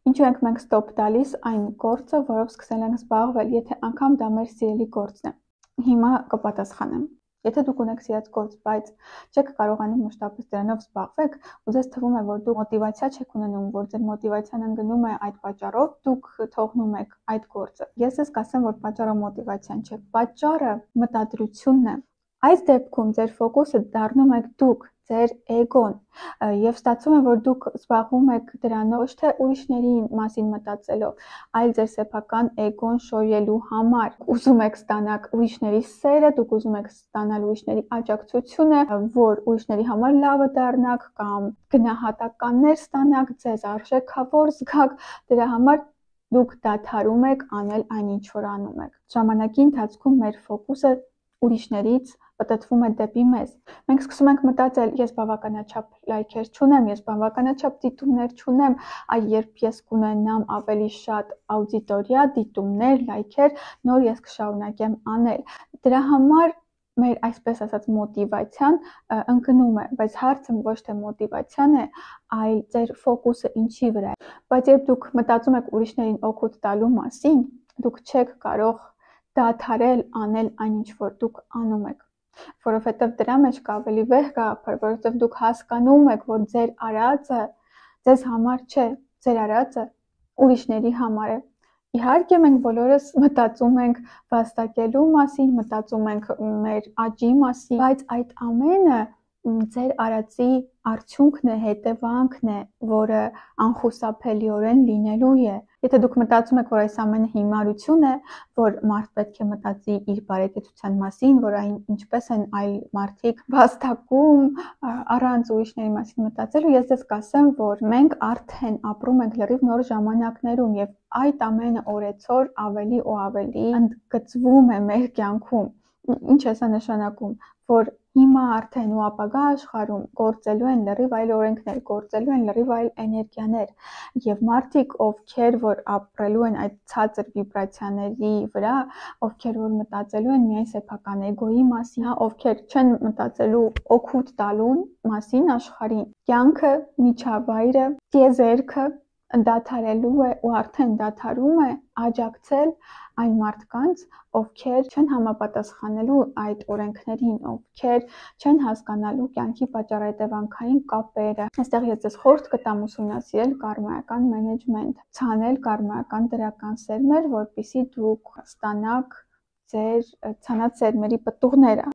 Ինչու ենք մենք ստոպ տալիս այն գործը, որով սկսել ենք զբաղվել, եթե անգամ դա մեր սիրելի գործն է։ Հիմա կպատասխանեմ։ Եթե դուք ունեք սիրած գործ, բայց չեք կարողանում մշտապես դրանով զբաղվեք, ու ձեզ թվում է, որ դուք մոտիվացիա չեք ունենում, որ ձեր մոտիվացիան ընկնում է այդ պատճառով, դուք թողնում եք այդ գործը։ Ես ձեզ կասեմ, որ պատճառը մոտիվացիան չէ, պատճառը մտադրությունն է։ Այս դեպքում ձեր ֆոկուսը դառնում եք դուք, ձեր էգոն, եւ ստացվում է, որ դուք զբաղվում եք դրանով ոչ թե ուրիշների մասին մտածելով, այլ ձեր սեփական էգոն շոյելու համար։ Ուզում եք ստանալ ուրիշների սերը, դուք ուզում եք ստանալ ուրիշների աջակցությունը, որ ուրիշների համար լավը դառնաք կամ գնահատականներ ստանաք, ձեզ արժեքավոր զգաք, դրա համար դուք դադարում եք անել այն, ինչ որ անում եք։ Ժամանակի ընթացքում մեր ֆոկուսը ուրիշներից պատտվում է դեպի մեզ։ Մենք սկսում ենք մտածել, ես բավականաչափ լայքեր չունեմ, ես բավականաչափ դիտումներ չունեմ, այ երբ ես կունենամ ավելի շատ աուդիտորիա, դիտումներ, լայքեր, նոր ես կշարունակեմ անել։ Դրա համար մեր այսպես ասած մոտիվացիան ընկնում է, բայց հարցը ոչ թե մոտիվացիան է, այլ ձեր ֆոկուսը ինչի վրա է։ Բայց երբ դուք մտածում եք ուրիշներին օգուտ տալու մասին, դուք չեք կարող դադարել անել այն, ինչ որ դուք անում եք, որովհետև դրա մեջ կա ավելի վեհ գաղափար, որովհետև դուք հասկանում եք, որ ձեր արածը ձեզ համար չէ, ձեր արածը ուրիշների համար է։ Իհարկե մենք բոլորս մտածում ենք վաստակելու մասին, մտածում ենք մեր աճի մասին, բայց այդ ամենը ձեր արածի արդյունքն է, հետևանքն է, որը անխուսափելիորեն լինելու է։ Եթե դուք մտածում եք, որ այս ամենը հիմարություն է, որ մարդ պետք է մտածի իր բարեկեցության մասին, որ այն ինչպես են այլ մարդիկ վաստակում առանց ուրիշների մասին մտածելու, ես ձեզ կասեմ, որ մենք արդեն ապրում ենք լրիվ նոր ժամանակներում եւ այդ ամենը օրեցօր ավելի ու ավելի ընդգծվում է մեր կյանքում։ Ինչ է սա նշանակում, որ հիմա արդեն ու ապագա աշխարհում գործելու են լրիվ այլ օրենքներ, գործելու են լրիվ այլ էներգիաներ, եւ մարդիկ, ովքեր որ ապրելու են այդ ցածր վիբրացիաների վրա, ովքեր որ մտածելու են միայն սեփական էգոյի մասին, ովքեր չեն մտածելու օգուտ տալու մասին աշխարհին, կյանքը, միջավայրը, տիեզերքը դադարելու է ու արդեն դադարում է աջակցել այն մարդկանց, ովքեր չեն համապատասխանելու այդ օրենքներին, ովքեր չեն հասկանալու կյանքի պատճառահետևանքային կապերը։ Այստեղ ես ձեզ խորհուրդ կտամ ուսումնասիրել կարմայական մենեջմենթ, ցանել կարմայական դրական սերմեր, որպեսզի դուք ստանաք ձեր ցանած սերմերի պտուղները։